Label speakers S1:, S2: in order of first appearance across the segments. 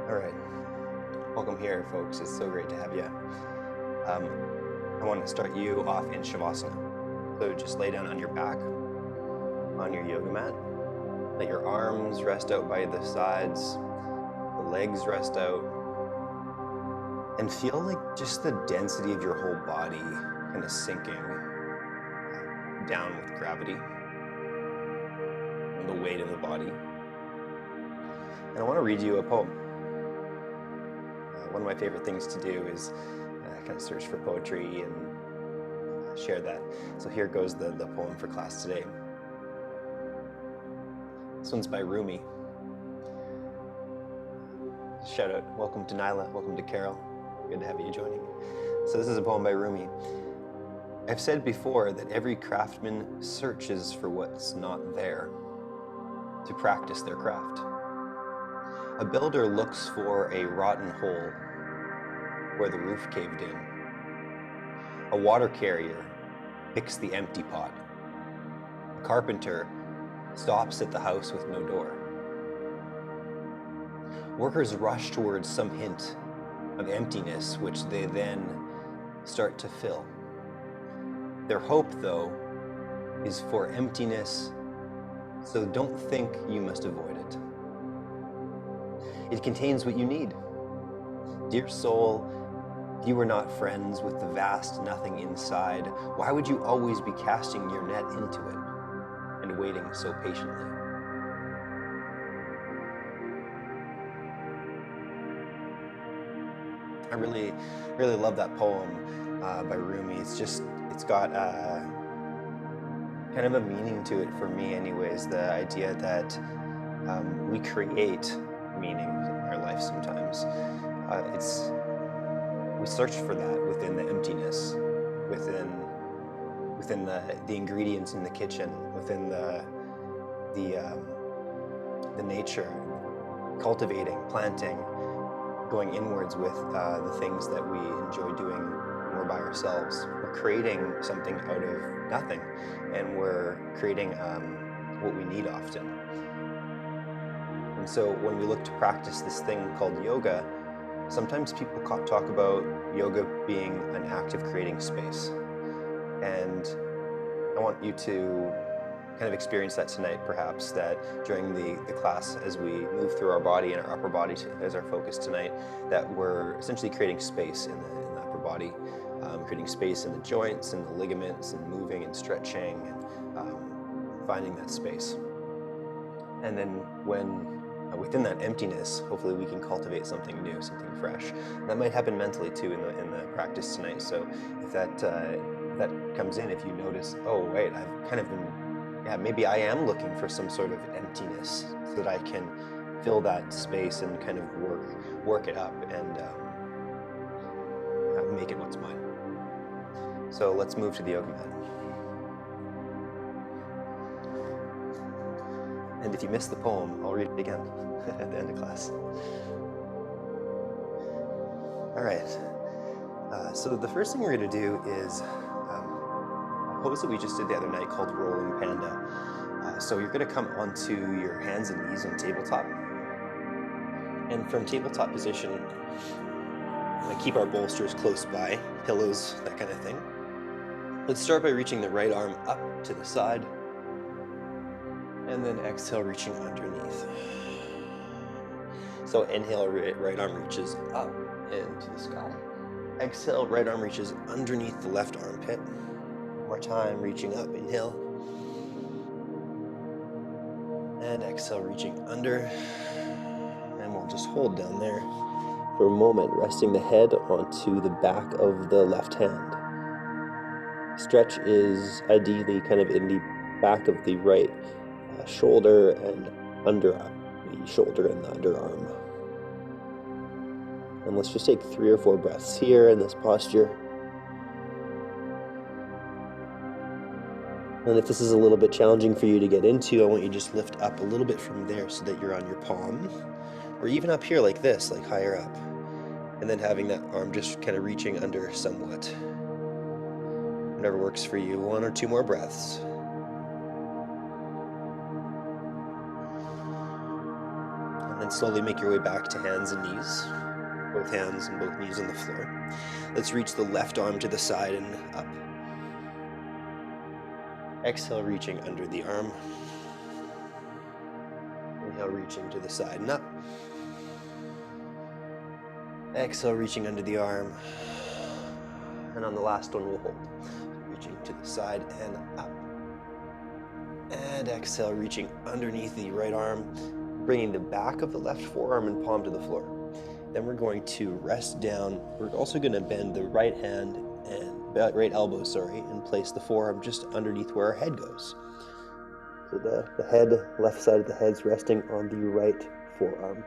S1: All right, welcome here, folks. It's so great to have you. Um, I want to start you off in Shavasana. So just lay down on your back on your yoga mat. Let your arms rest out by the sides, the legs rest out, and feel like just the density of your whole body kind of sinking down with gravity and the weight of the body. And I want to read you a poem. One of my favorite things to do is kind of search for poetry and share that. So here goes the poem for class today. This one's by Rumi. Shout out, welcome to Nyla, welcome to Carol. Good to have you joining. So this is a poem by Rumi. I've said before that every craftsman searches for what's not there to practice their craft. A builder looks for a rotten hole where the roof caved in. A water carrier picks the empty pot. A carpenter stops at the house with no door. Workers rush towards some hint of emptiness, which they then start to fill. Their hope, though, is for emptiness, so don't think you must avoid it. It contains what you need. Dear soul, if you were not friends with the vast nothing inside, why would you always be casting your net into it and waiting so patiently? I really love that poem by Rumi. It's got kind of a meaning to it for me anyways, the idea that we create meaning in our life sometimes. We search for that within the emptiness, within the ingredients in the kitchen, within the nature, cultivating, planting, going inwards with the things that we enjoy doing more by ourselves. We're creating something out of nothing, and we're creating what we need often. And so when we look to practice this thing called yoga, sometimes people talk about yoga being an act of creating space. And I want you to kind of experience that tonight, perhaps, that during the class, as we move through our body and our upper body as our focus tonight, that we're essentially creating space in the upper body, creating space in the joints and the ligaments, and moving and stretching and finding that space. And then when within that emptiness, hopefully we can cultivate something new, something fresh. And that might happen mentally too in the practice tonight. So if that comes in, if you notice, oh wait, I've kind of been, maybe I am looking for some sort of emptiness so that I can fill that space and kind of work it up and make it what's mine. So let's move to the yoga mat. And if you missed the poem, I'll read it again at the end of class. All right. So the first thing we're going to do is a pose that we just did the other night called Rolling Panda. So you're going to come onto your hands and knees on tabletop. And from tabletop position, we're going to keep our bolsters close by, pillows, that kind of thing. Let's start by reaching the right arm up to the side. And then exhale, reaching underneath. So inhale, right arm reaches up into the sky. Exhale, right arm reaches underneath the left armpit. One more time, reaching up, inhale. And exhale, reaching under. And we'll just hold down there for a moment, resting the head onto the back of the left hand. Stretch is ideally kind of in the back of the right shoulder and under the shoulder and the underarm. And let's just take 3 or 4 breaths here in this posture. And if this is a little bit challenging for you to get into, I want you to just lift up a little bit from there so that you're on your palm, or even up here like this, like higher up. And then having that arm just kind of reaching under somewhat. Whatever works for you. 1 or 2 more breaths. And then slowly make your way back to hands and knees. Both hands and both knees on the floor. Let's reach the left arm to the side and up. Exhale, reaching under the arm. Inhale, reaching to the side and up. Exhale, reaching under the arm. And on the last one, we'll hold. Reaching to the side and up. And exhale, reaching underneath the right arm, bringing the back of the left forearm and palm to the floor. Then we're going to rest down. We're also going to bend the right hand and right elbow, and place the forearm just underneath where our head goes. So the head, left side of the head's resting on the right forearm.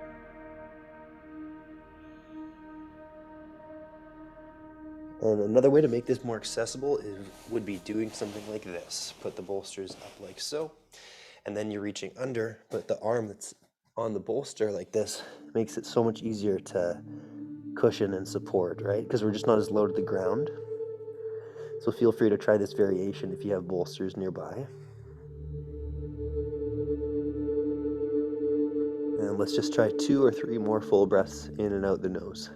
S1: And another way to make this more accessible would be doing something like this. Put the bolsters up like so, and then you're reaching under, but the arm that's on the bolster like this makes it so much easier to cushion and support, right? Because we're just not as low to the ground. So feel free to try this variation if you have bolsters nearby. And let's just try 2 or 3 more full breaths in and out the nose.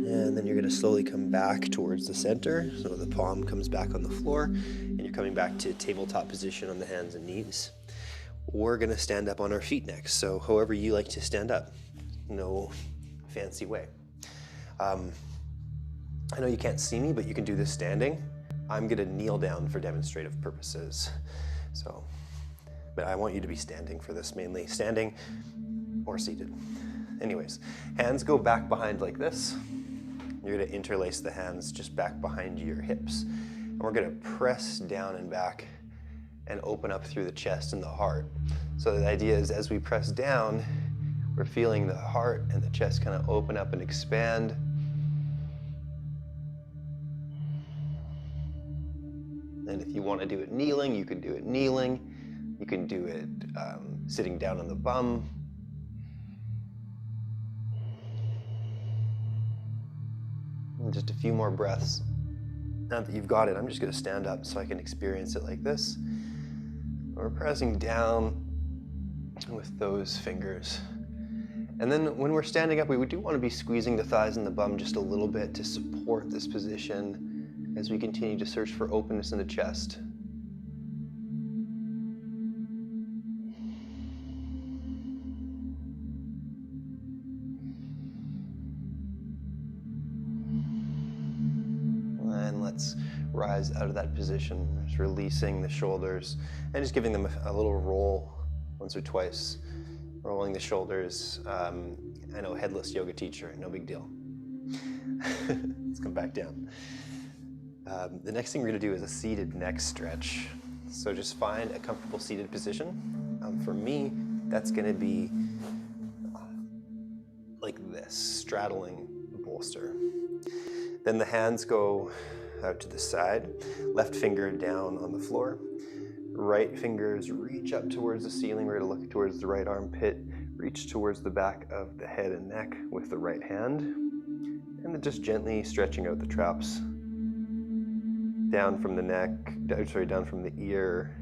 S1: And then you're going to slowly come back towards the center. So the palm comes back on the floor, and you're coming back to tabletop position on the hands and knees. We're going to stand up on our feet next. So however you like to stand up, no fancy way. I know you can't see me, but you can do this standing. I'm going to kneel down for demonstrative purposes. But I want you to be standing for this mainly. Standing or seated. Anyways, hands go back behind like this. You're going to interlace the hands just back behind your hips. And we're going to press down and back and open up through the chest and the heart. So the idea is as we press down, we're feeling the heart and the chest kind of open up and expand. And if you want to do it kneeling, you can do it kneeling. You can do it sitting down on the bum. And just a few more breaths. Now that you've got it, I'm just going to stand up so I can experience it like this. We're pressing down with those fingers. And then when we're standing up, we do want to be squeezing the thighs and the bum just a little bit to support this position as we continue to search for openness in the chest. And let's rise out of that position, just releasing the shoulders and just giving them a little roll once or twice. Rolling the shoulders. I know, headless yoga teacher, no big deal. Let's come back down. The next thing we're going to do is a seated neck stretch. So just find a comfortable seated position. For me, that's going to be like this, straddling the bolster. Then the hands go out to the side, left finger down on the floor. Right fingers reach up towards the ceiling. We're going to look towards the right armpit, reach towards the back of the head and neck with the right hand, and then just gently stretching out the traps down from the neck, down from the ear,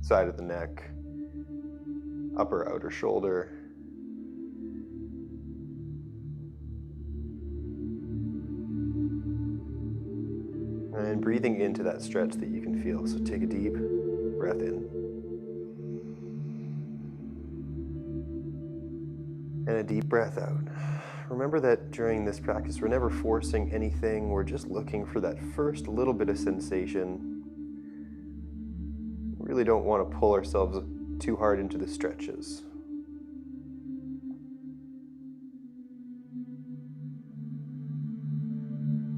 S1: side of the neck, upper outer shoulder. And breathing into that stretch that you can feel. So take a deep breath in. And a deep breath out. Remember that during this practice, we're never forcing anything. We're just looking for that first little bit of sensation. We really don't want to pull ourselves too hard into the stretches.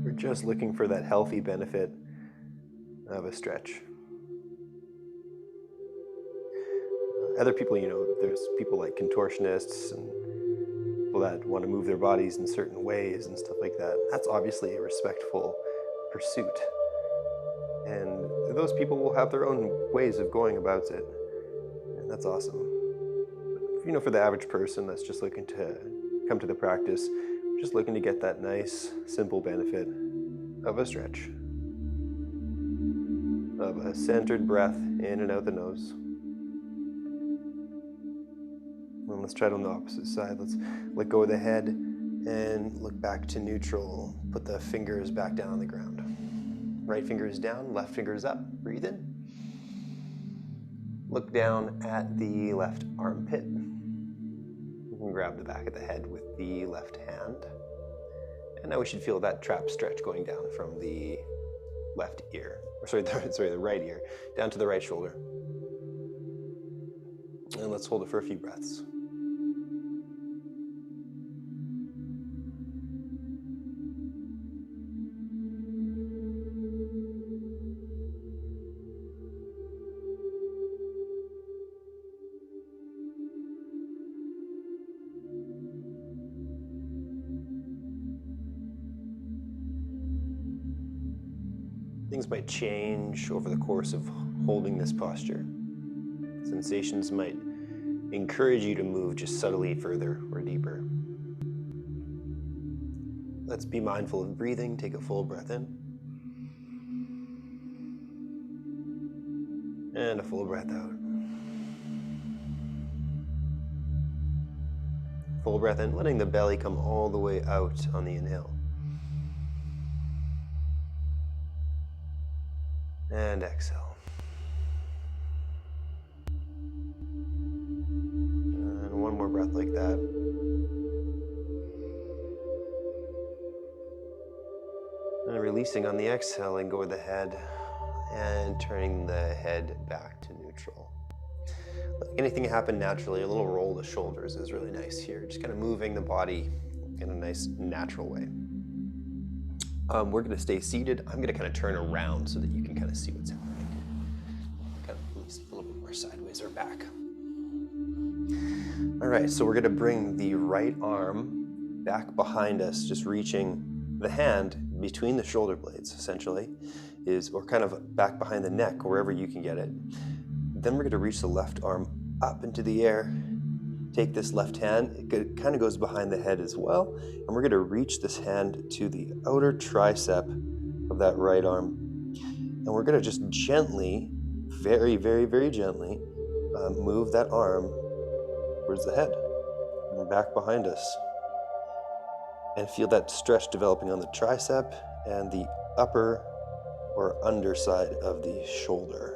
S1: We're just looking for that healthy benefit of a stretch. Other people, there's people like contortionists and people that want to move their bodies in certain ways and stuff like that. That's obviously a respectful pursuit. And those people will have their own ways of going about it. And that's awesome. for the average person that's just looking to come to the practice, just looking to get that nice, simple benefit of a stretch, of a centered breath in and out the nose. And let's try it on the opposite side. Let's let go of the head and look back to neutral. Put the fingers back down on the ground. Right finger is down, left finger is up. Breathe in. Look down at the left armpit. You can grab the back of the head with the left hand. And now we should feel that trap stretch going down from the left ear, the right ear, down to the right shoulder. And let's hold it for a few breaths. Things might change over the course of holding this posture. Sensations might encourage you to move just subtly further or deeper. Let's be mindful of breathing. Take a full breath in. And a full breath out. Full breath in, letting the belly come all the way out on the inhale. And exhale. And one more breath like that. And releasing on the exhale, and go with the head and turning the head back to neutral. Letting anything happen naturally. A little roll of the shoulders is really nice here. Just kind of moving the body in a nice natural way. We're going to stay seated. I'm going to kind of turn around so that you can kind of see what's happening. Kind of at least a little bit more sideways or back. All right, so we're going to bring the right arm back behind us, just reaching the hand between the shoulder blades, essentially, or kind of back behind the neck, wherever you can get it. Then we're going to reach the left arm up into the air. Take this left hand, it kind of goes behind the head as well, and we're going to reach this hand to the outer tricep of that right arm. And we're going to just gently, very, very, very gently, move that arm towards the head and back behind us. And feel that stretch developing on the tricep and the upper or underside of the shoulder.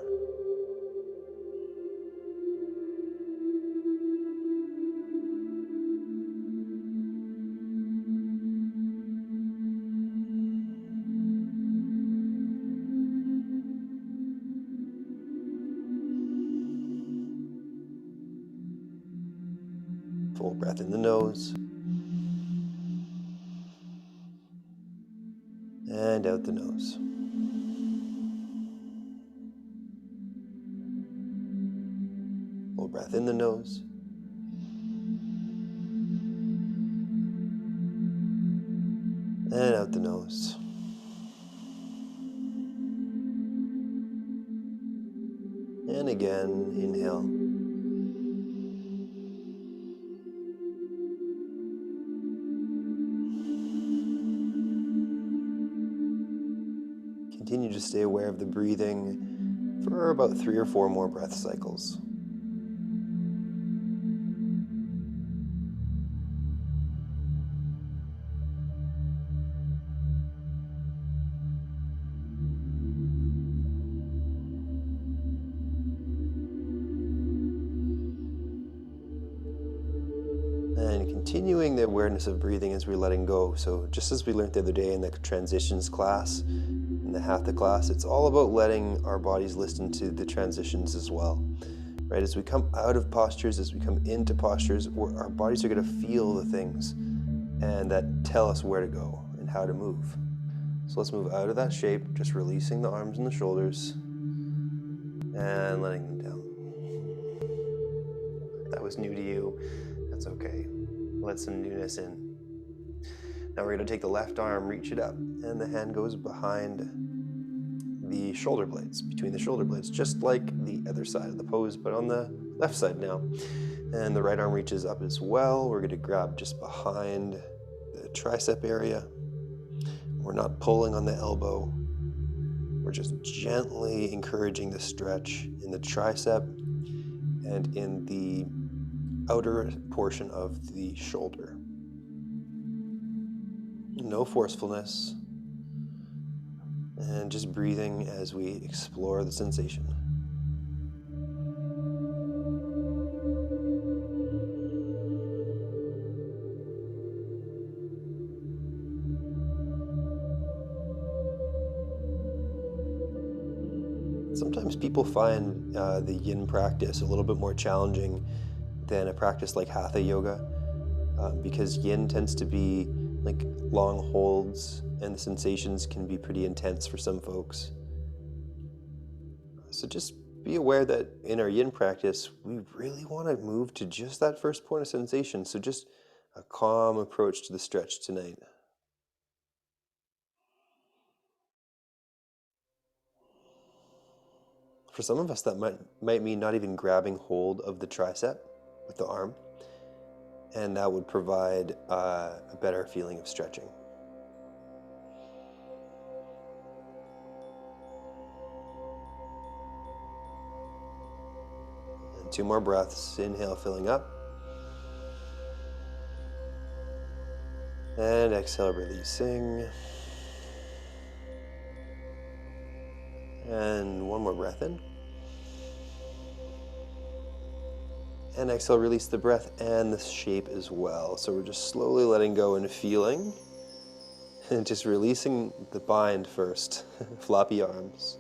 S1: Full breath in the nose. And out the nose. Full breath in the nose. And out the nose. And again, inhale. Continue to stay aware of the breathing for about 3 or 4 more breath cycles. And continuing the awareness of breathing as we're letting go. So just as we learned the other day in the transitions class, in the Hatha class, it's all about letting our bodies listen to the transitions as well. Right? As we come out of postures, as we come into postures, our bodies are going to feel the things and that tell us where to go and how to move. So let's move out of that shape, just releasing the arms and the shoulders and letting them down. If that was new to you, that's okay. Let some newness in. Now we're going to take the left arm, reach it up, and the hand goes behind the shoulder blades, between the shoulder blades, just like the other side of the pose, but on the
S2: left side now. And the right arm reaches up as well. We're going to grab just behind the tricep area. We're not pulling on the elbow. We're just gently encouraging the stretch in the tricep and in the outer portion of the shoulder. No forcefulness. And just breathing as we explore the sensation. Sometimes people find the yin practice a little bit more challenging than a practice like hatha yoga, because yin tends to be like long holds and the sensations can be pretty intense for some folks. So just be aware that in our yin practice, we really want to move to just that first point of sensation. So just a calm approach to the stretch tonight. For some of us, that might mean not even grabbing hold of the tricep with the arm, and that would provide a better feeling of stretching. And 2 more breaths. Inhale, filling up. And exhale, releasing. And 1 more breath in. And exhale, release the breath and the shape as well. So we're just slowly letting go and feeling. And just releasing the bind first. Floppy arms.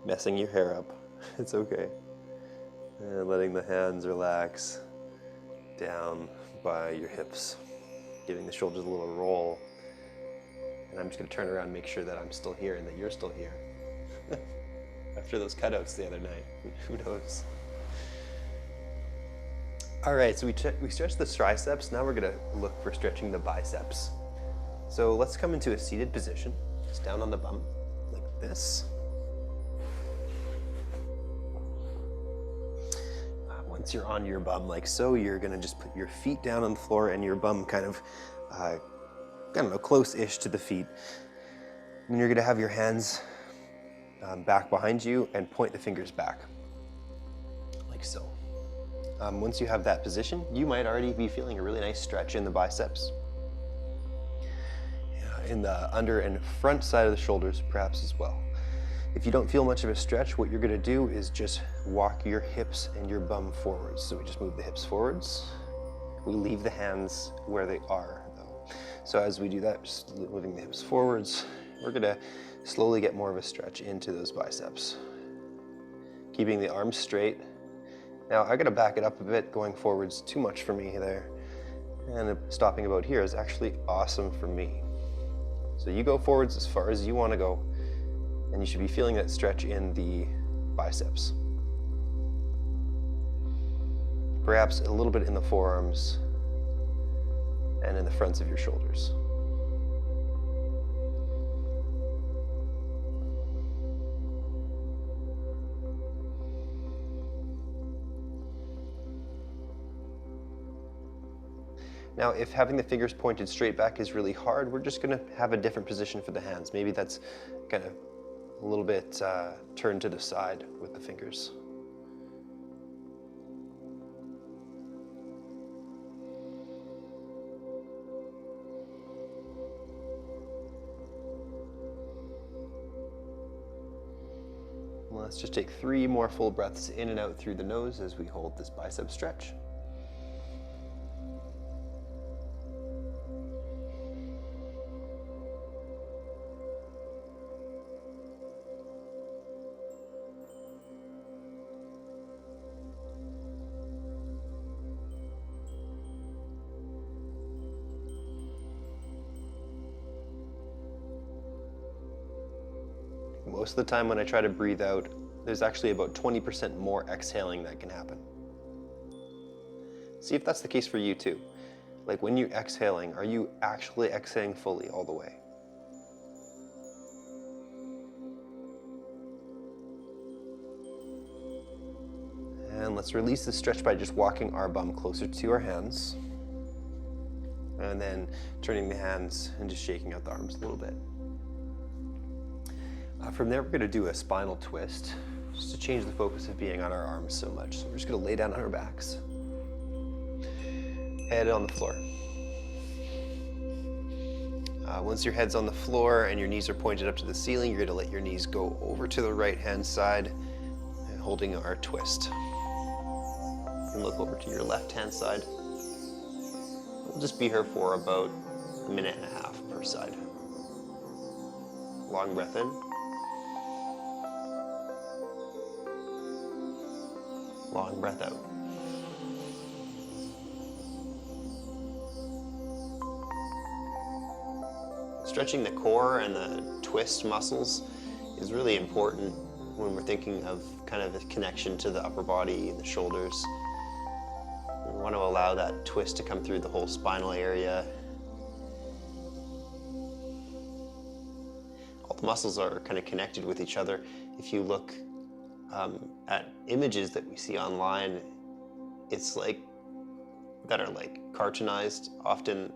S2: Messing your hair up. It's okay. And letting the hands relax down by your hips. Giving the shoulders a little roll. And I'm just going to turn around and make sure that I'm still here and that you're still here. After those cutouts the other night, who knows? All right, so we stretched the triceps. Now we're going to look for stretching the biceps. So let's come into a seated position, just down on the bum, like this. Once you're on your bum like so, you're going to just put your feet down on the floor and your bum kind of, I don't know, close-ish to the feet. And you're going to have your hands back behind you and point the fingers back, like so. Once you have that position, you might already be feeling a really nice stretch in the biceps. In the under and front side of the shoulders, perhaps as well. If you don't feel much of a stretch, what you're going to do is just walk your hips and your bum forwards. So we just move the hips forwards. We leave the hands where they are, though. So as we do that, just moving the hips forwards, we're going to slowly get more of a stretch into those biceps. Keeping the arms straight. Now, I got to back it up a bit. Going forwards too much for me there. And stopping about here is actually awesome for me. So you go forwards as far as you want to go. And you should be feeling that stretch in the biceps. Perhaps a little bit in the forearms and in the fronts of your shoulders. Now, if having the fingers pointed straight back is really hard, we're just going to have a different position for the hands. Maybe that's kind of a little bit turned to the side with the fingers. Let's just take 3 more full breaths in and out through the nose as we hold this bicep stretch. Most of the time when I try to breathe out, there's actually about 20% more exhaling that can happen. See if that's the case for you too. Like when you're exhaling, are you actually exhaling fully all the way? And let's release the stretch by just walking our bum closer to our hands. And then turning the hands and just shaking out the arms a little bit. From there, we're going to do a spinal twist, just to change the focus of being on our arms so much. So we're just going to lay down on our backs. Head on the floor. Once your head's on the floor and your knees are pointed up to the ceiling, you're going to let your knees go over to the right-hand side, holding our twist. And look over to your left-hand side. We'll just be here for about 1.5 minutes per side. Long breath in. Long breath out. Stretching the core and the twist muscles is really important when we're thinking of kind of a connection to the upper body and the shoulders. We want to allow that twist to come through the whole spinal area. All the muscles are kind of connected with each other. If you look at images that we see online, it's like that are like cartoonized. Often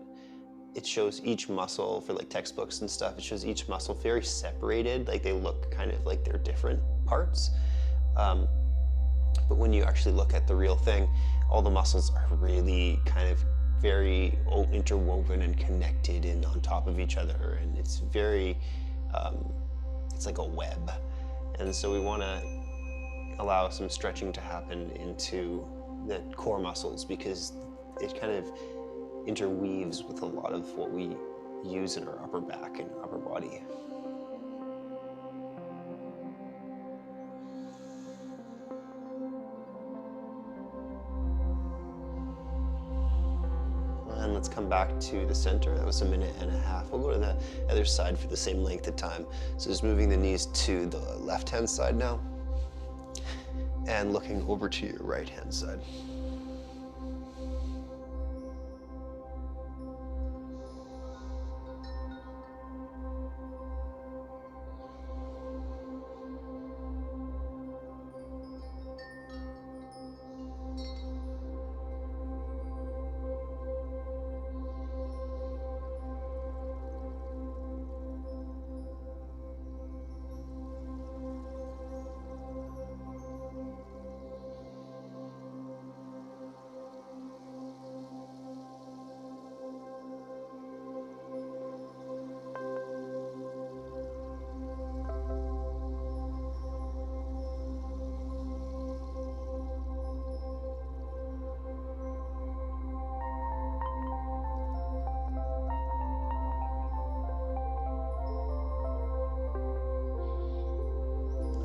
S2: it shows each muscle for like textbooks and stuff. It shows each muscle very separated, like they look kind of like they're different parts. But when you actually look at the real thing, all the muscles are really kind of very interwoven and connected and on top of each other. And it's very, it's like a web. And so we want to allow some stretching to happen into the core muscles because it kind of interweaves with a lot of what we use in our upper back and upper body. And let's come back to the center. That was 1.5 minutes. We'll go to the other side for the same length of time. So just moving the knees to the left-hand side now and looking over to your right-hand side.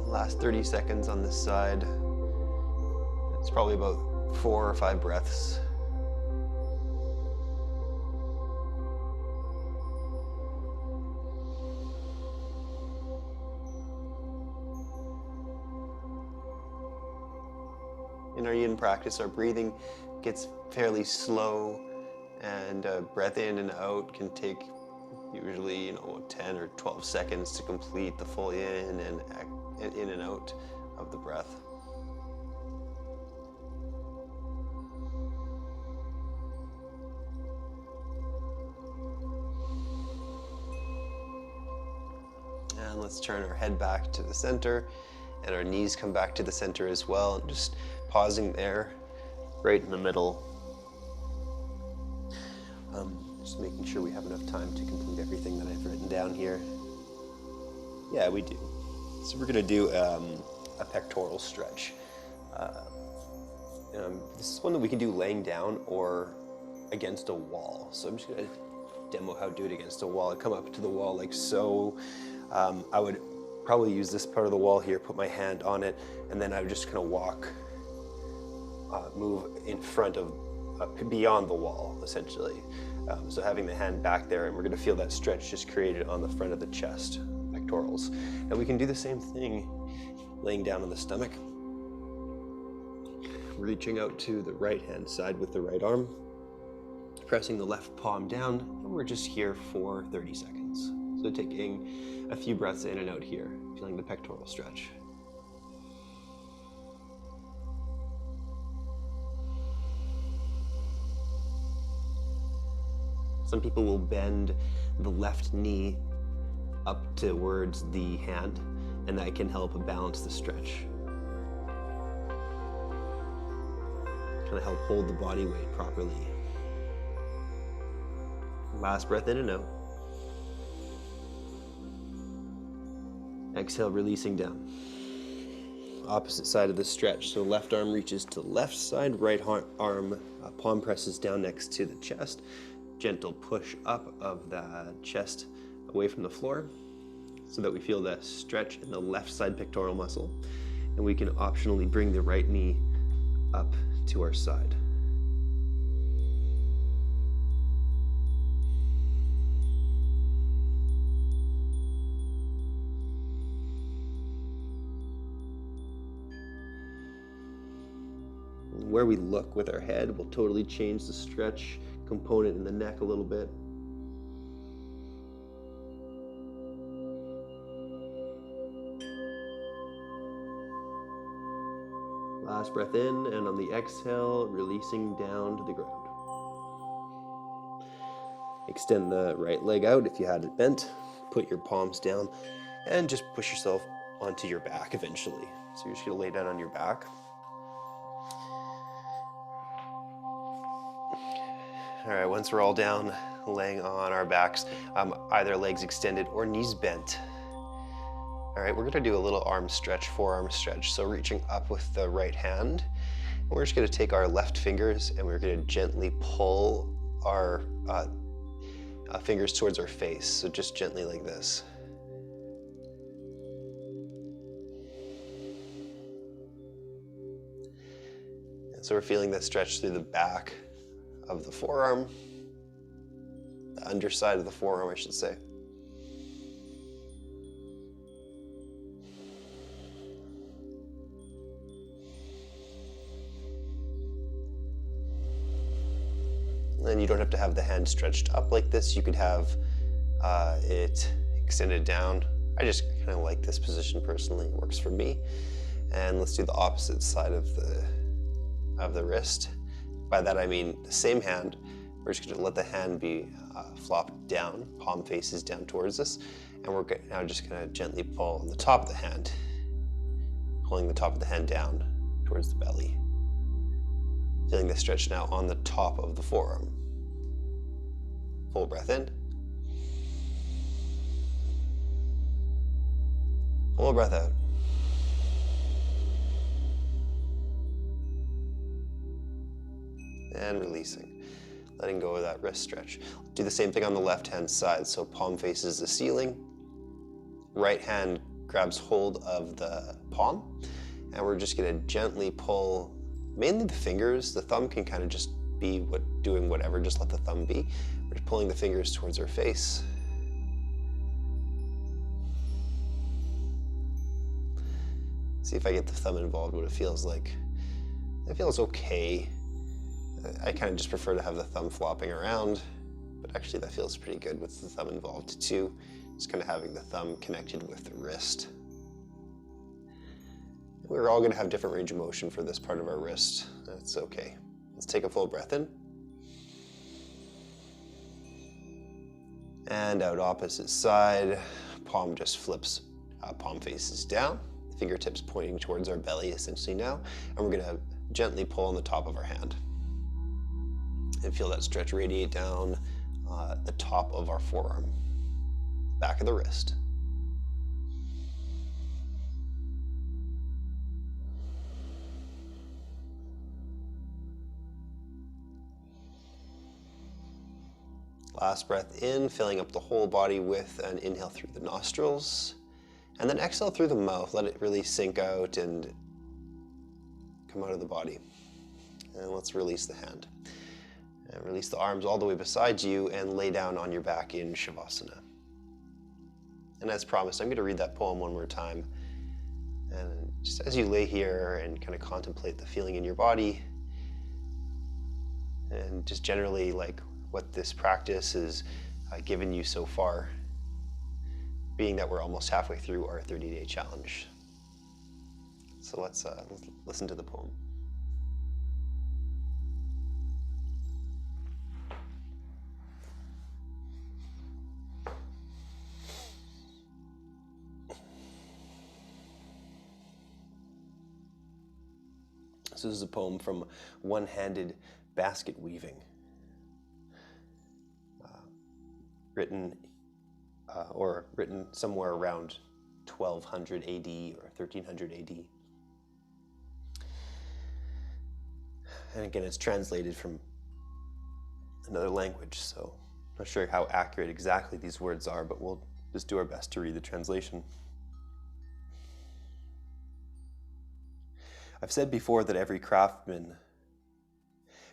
S2: Last 30 seconds on this side. It's probably about 4 or 5 breaths. In our yin practice, our breathing gets fairly slow, and breath in and out can take usually 10 or 12 seconds to complete the full in and out of the breath. And let's turn our head back to the center and our knees come back to the center as well. And just pausing there, right in the middle. Just making sure we have enough time to complete everything that I've written down here. Yeah, we do. So we're gonna do a pectoral stretch. This is one that we can do laying down or against a wall. So I'm just gonna demo how to do it against a wall. I come up to the wall like so. I would probably use this part of the wall here, put my hand on it, and then I would just kind of walk, move in front of, beyond the wall, essentially. So having the hand back there, and we're gonna feel that stretch just created on the front of the chest, pectorals. And we can do the same thing laying down on the stomach. Reaching out to the right-hand side with the right arm, pressing the left palm down, and we're just here for 30 seconds. So taking a few breaths in and out here, feeling the pectoral stretch. Some people will bend the left knee up towards the hand, and that can help balance the stretch. Kind of help hold the body weight properly. Last breath in and out. Exhale, releasing down. Opposite side of the stretch. So left arm reaches to left side, right arm palm presses down next to the chest. Gentle push up of the chest away from the floor so that we feel that stretch in the left side pectoral muscle. And we can optionally bring the right knee up to our side. Where we look with our head will totally change the stretch component in the neck a little bit. Last breath in, and on the exhale, releasing down to the ground. Extend the right leg out if you had it bent. Put your palms down and just push yourself onto your back eventually. So you're just gonna lay down on your back. All right, once we're all down, laying on our backs, either legs extended or knees bent. All right, we're gonna do a little arm stretch, forearm stretch. So reaching up with the right hand, and we're just gonna take our left fingers and we're gonna gently pull our fingers towards our face. So just gently like this. And so we're feeling that stretch through the back of the forearm, the underside of the forearm, I should say. And you don't have to have the hand stretched up like this. You could have it extended down. I just kind of like this position personally. It works for me. And let's do the opposite side of the wrist. By that I mean the same hand. We're just going to let the hand be flopped down, palm faces down towards us, and we're now just going to gently pull on the top of the hand, pulling the top of the hand down towards the belly. Feeling the stretch now on the top of the forearm. Full breath in. Full breath out. And releasing, letting go of that wrist stretch. Do the same thing on the left-hand side. So palm faces the ceiling, right hand grabs hold of the palm, and we're just gonna gently pull, mainly the fingers. The thumb can kind of just be doing whatever, just let the thumb be. We're just pulling the fingers towards our face. See if I get the thumb involved, what it feels like. It feels okay. I kind of just prefer to have the thumb flopping around, but actually that feels pretty good with the thumb involved too. Just kind of having the thumb connected with the wrist. We're all going to have different range of motion for this part of our wrist. That's okay. Let's take a full breath in. And out opposite side, palm just flips, palm faces down, fingertips pointing towards our belly essentially now, and we're going to gently pull on the top of our hand. And feel that stretch radiate down the top of our forearm, back of the wrist. Last breath in, filling up the whole body with an inhale through the nostrils, and then exhale through the mouth. Let it really sink out and come out of the body. And let's release the hand. And release the arms all the way beside you and lay down on your back in Shavasana. And as promised, I'm going to read that poem one more time. And just as you lay here and kind of contemplate the feeling in your body, and just generally like what this practice has given you so far, being that we're almost halfway through our 30-day challenge. So let's listen to the poem. So this is a poem from One-Handed Basket Weaving, written somewhere around 1200 AD or 1300 AD. And again, it's translated from another language, so I'm not sure how accurate exactly these words are, but we'll just do our best to read the translation. I've said before that every craftsman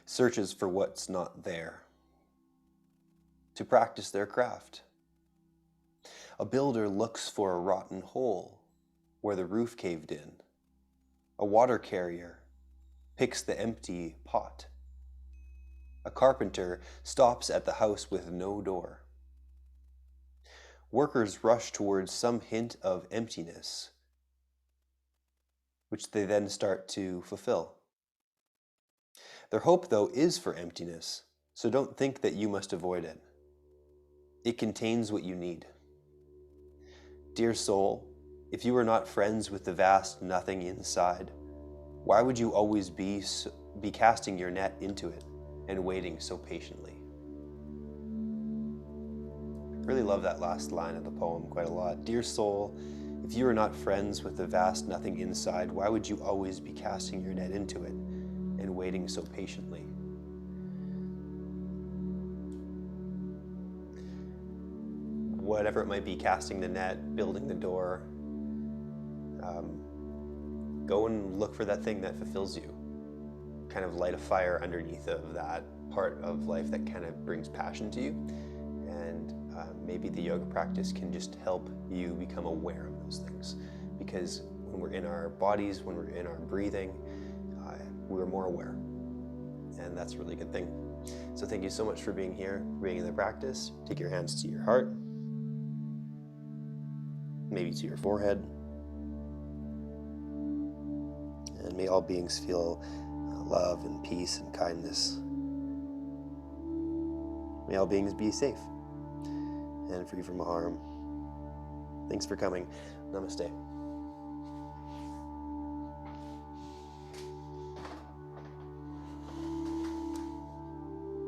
S2: searches for what's not there to practice their craft. A builder looks for a rotten hole where the roof caved in. A water carrier picks the empty pot. A carpenter stops at the house with no door. Workers rush towards some hint of emptiness, which they then start to fulfill. Their hope, though, is for emptiness, so don't think that you must avoid it. It contains what you need. Dear soul, if you are not friends with the vast nothing inside, why would you always be casting your net into it and waiting so patiently? I really love that last line of the poem quite a lot. Dear soul, if you are not friends with the vast nothing inside, why would you always be casting your net into it and waiting so patiently? Whatever it might be, casting the net, building the door, go and look for that thing that fulfills you. Kind of light a fire underneath of that part of life that kind of brings passion to you. And maybe the yoga practice can just help you become aware of those things. Because when we're in our bodies, when we're in our breathing, we're more aware. And that's a really good thing. So thank you so much for being here, being in the practice. Take your hands to your heart, maybe to your forehead. And may all beings feel love and peace and kindness. May all beings be safe and free from harm. Thanks for coming. Namaste.